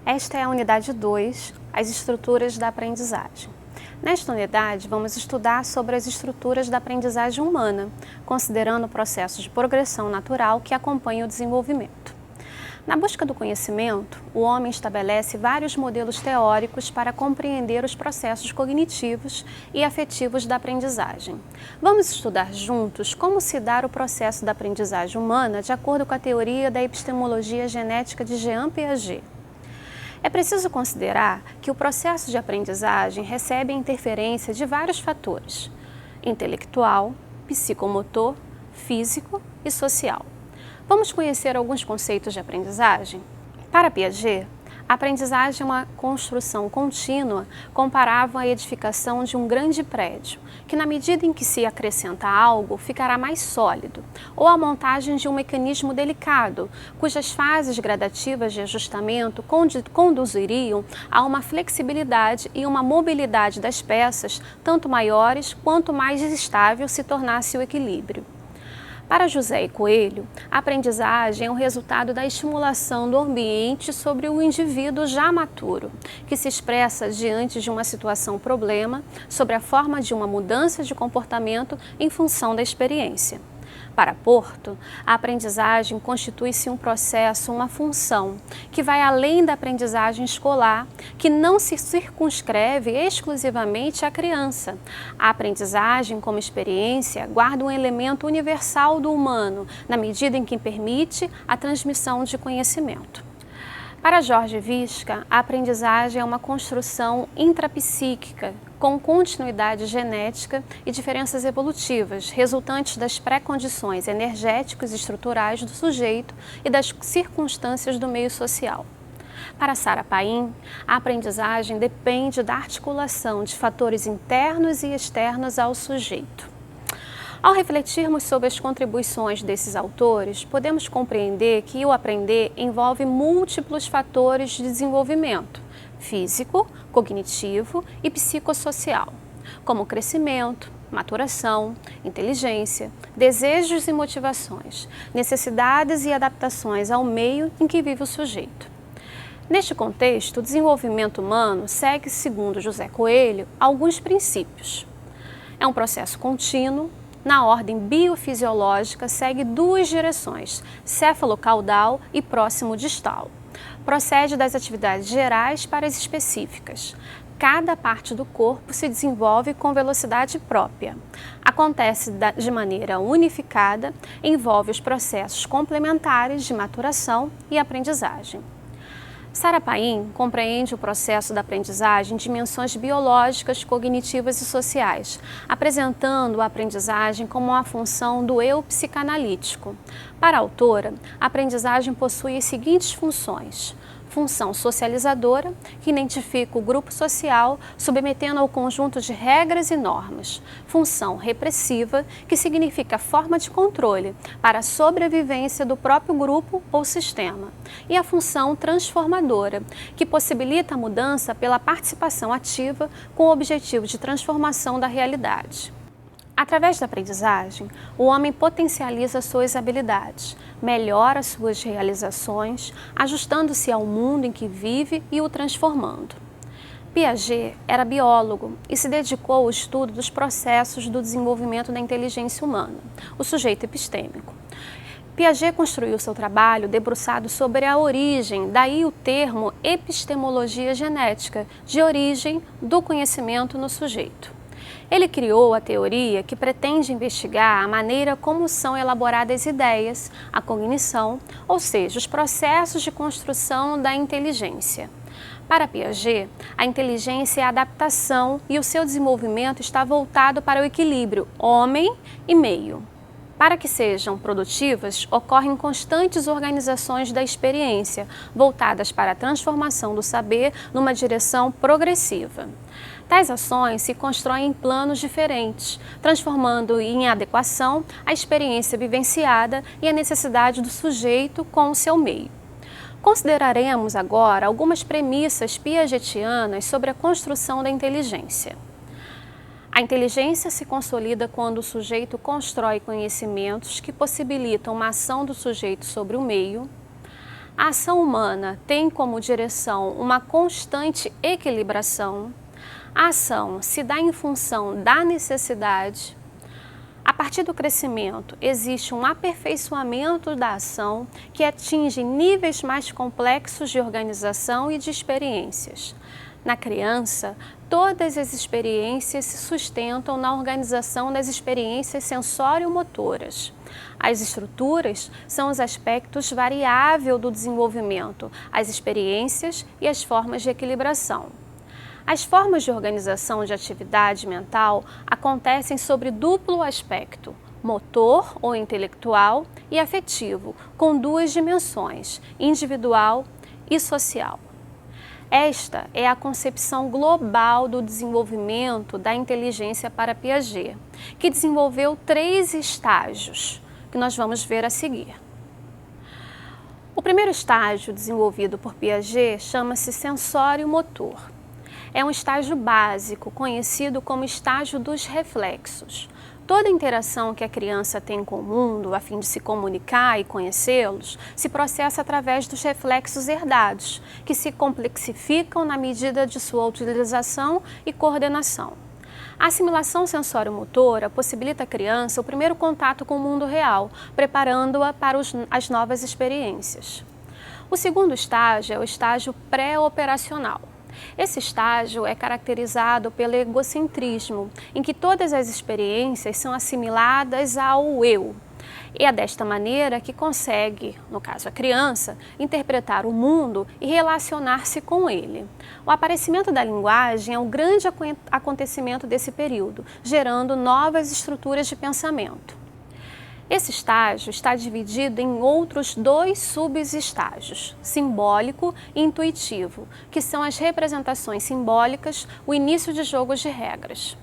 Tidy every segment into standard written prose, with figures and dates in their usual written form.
Esta é a unidade 2, as estruturas da aprendizagem. Nesta unidade, vamos estudar sobre as estruturas da aprendizagem humana, considerando o processo de progressão natural que acompanha o desenvolvimento. Na busca do conhecimento, o homem estabelece vários modelos teóricos para compreender os processos cognitivos e afetivos da aprendizagem. Vamos estudar juntos como se dá o processo da aprendizagem humana de acordo com a teoria da epistemologia genética de Jean Piaget. É preciso considerar que o processo de aprendizagem recebe a interferência de vários fatores: intelectual, psicomotor, físico e social. Vamos conhecer alguns conceitos de aprendizagem? Para Piaget, a aprendizagem é uma construção contínua comparável à edificação de um grande prédio, que na medida em que se acrescenta algo, ficará mais sólido, ou a montagem de um mecanismo delicado, cujas fases gradativas de ajustamento conduziriam a uma flexibilidade e uma mobilidade das peças tanto maiores quanto mais estável se tornasse o equilíbrio. Para José e Coelho, a aprendizagem é o resultado da estimulação do ambiente sobre o indivíduo já maturo, que se expressa diante de uma situação-problema sobre a forma de uma mudança de comportamento em função da experiência. Para Porto, a aprendizagem constitui-se um processo, uma função, que vai além da aprendizagem escolar, que não se circunscreve exclusivamente à criança. A aprendizagem, como experiência, guarda um elemento universal do humano, na medida em que permite a transmissão de conhecimento. Para Jorge Visca, a aprendizagem é uma construção intrapsíquica, com continuidade genética e diferenças evolutivas, resultantes das pré-condições energéticas e estruturais do sujeito e das circunstâncias do meio social. Para Sarah Paim, a aprendizagem depende da articulação de fatores internos e externos ao sujeito. Ao refletirmos sobre as contribuições desses autores, podemos compreender que o aprender envolve múltiplos fatores de desenvolvimento físico, cognitivo e psicossocial, como crescimento, maturação, inteligência, desejos e motivações, necessidades e adaptações ao meio em que vive o sujeito. Neste contexto, o desenvolvimento humano segue, segundo José Coelho, alguns princípios. É um processo contínuo. Na ordem biofisiológica, segue duas direções, céfalo-caudal e próximo-distal. Procede das atividades gerais para as específicas. Cada parte do corpo se desenvolve com velocidade própria. Acontece de maneira unificada, envolve os processos complementares de maturação e aprendizagem. Sarah Paim compreende o processo da aprendizagem em dimensões biológicas, cognitivas e sociais, apresentando a aprendizagem como uma função do eu psicanalítico. Para a autora, a aprendizagem possui as seguintes funções: função socializadora, que identifica o grupo social, submetendo ao conjunto de regras e normas. Função repressiva, que significa forma de controle para a sobrevivência do próprio grupo ou sistema. E a função transformadora, que possibilita a mudança pela participação ativa com o objetivo de transformação da realidade. Através da aprendizagem, o homem potencializa suas habilidades, melhora suas realizações, ajustando-se ao mundo em que vive e o transformando. Piaget era biólogo e se dedicou ao estudo dos processos do desenvolvimento da inteligência humana, o sujeito epistêmico. Piaget construiu seu trabalho debruçado sobre a origem, daí o termo epistemologia genética, de origem do conhecimento no sujeito. Ele criou a teoria que pretende investigar a maneira como são elaboradas ideias, a cognição, ou seja, os processos de construção da inteligência. Para Piaget, a inteligência é a adaptação e o seu desenvolvimento está voltado para o equilíbrio homem e meio. Para que sejam produtivas, ocorrem constantes organizações da experiência, voltadas para a transformação do saber numa direção progressiva. Tais ações se constroem em planos diferentes, transformando em adequação a experiência vivenciada e a necessidade do sujeito com o seu meio. Consideraremos agora algumas premissas piagetianas sobre a construção da inteligência. A inteligência se consolida quando o sujeito constrói conhecimentos que possibilitam uma ação do sujeito sobre o meio. A ação humana tem como direção uma constante equilibração. A ação se dá em função da necessidade. A partir do crescimento, existe um aperfeiçoamento da ação que atinge níveis mais complexos de organização e de experiências. Na criança, todas as experiências se sustentam na organização das experiências sensório-motoras. As estruturas são os aspectos variáveis do desenvolvimento, as experiências e as formas de equilibração. As formas de organização de atividade mental acontecem sobre duplo aspecto, motor ou intelectual e afetivo, com duas dimensões, individual e social. Esta é a concepção global do desenvolvimento da inteligência para Piaget, que desenvolveu 3 estágios, que nós vamos ver a seguir. O primeiro estágio desenvolvido por Piaget chama-se sensório-motor. É um estágio básico, conhecido como estágio dos reflexos. Toda interação que a criança tem com o mundo, a fim de se comunicar e conhecê-los, se processa através dos reflexos herdados, que se complexificam na medida de sua utilização e coordenação. A assimilação sensório-motora possibilita à criança o primeiro contato com o mundo real, preparando-a para as novas experiências. O segundo estágio é o estágio pré-operacional. Esse estágio é caracterizado pelo egocentrismo, em que todas as experiências são assimiladas ao eu. E é desta maneira que consegue, no caso a criança, interpretar o mundo e relacionar-se com ele. O aparecimento da linguagem é um grande acontecimento desse período, gerando novas estruturas de pensamento. Esse estágio está dividido em outros 2 subestágios, simbólico e intuitivo, que são as representações simbólicas, o início de jogos de regras.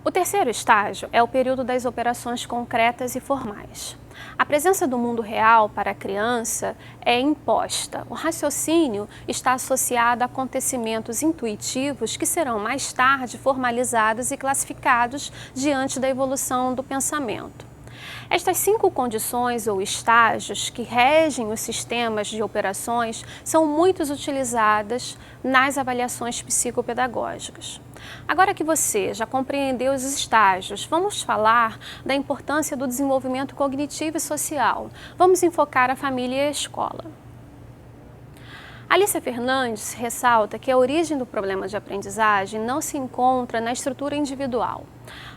O terceiro estágio é o período das operações concretas e formais. A presença do mundo real para a criança é imposta. O raciocínio está associado a acontecimentos intuitivos que serão mais tarde formalizados e classificados diante da evolução do pensamento. Estas 5 condições ou estágios que regem os sistemas de operações são muito utilizadas nas avaliações psicopedagógicas. Agora que você já compreendeu os estágios, vamos falar da importância do desenvolvimento cognitivo e social. Vamos enfocar a família e a escola. Alicia Fernandes ressalta que a origem do problema de aprendizagem não se encontra na estrutura individual.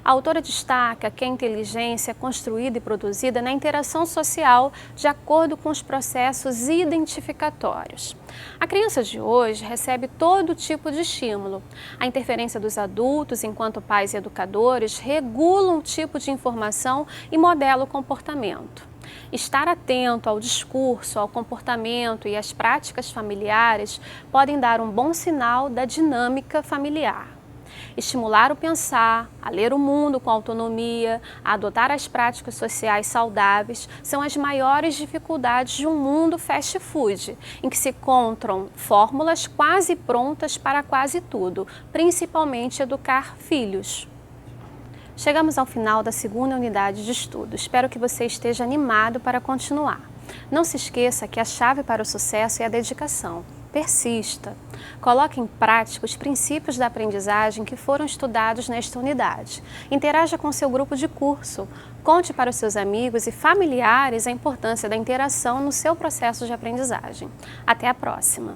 A autora destaca que a inteligência é construída e produzida na interação social de acordo com os processos identificatórios. A criança de hoje recebe todo tipo de estímulo. A interferência dos adultos, enquanto pais e educadores, regulam o tipo de informação e modela o comportamento. Estar atento ao discurso, ao comportamento e às práticas familiares podem dar um bom sinal da dinâmica familiar. Estimular o pensar, a ler o mundo com autonomia, a adotar as práticas sociais saudáveis são as maiores dificuldades de um mundo fast food, em que se encontram fórmulas quase prontas para quase tudo, principalmente educar filhos. Chegamos ao final da 2ª unidade de estudo. Espero que você esteja animado para continuar. Não se esqueça que a chave para o sucesso é a dedicação. Persista. Coloque em prática os princípios da aprendizagem que foram estudados nesta unidade. Interaja com seu grupo de curso. Conte para os seus amigos e familiares a importância da interação no seu processo de aprendizagem. Até a próxima!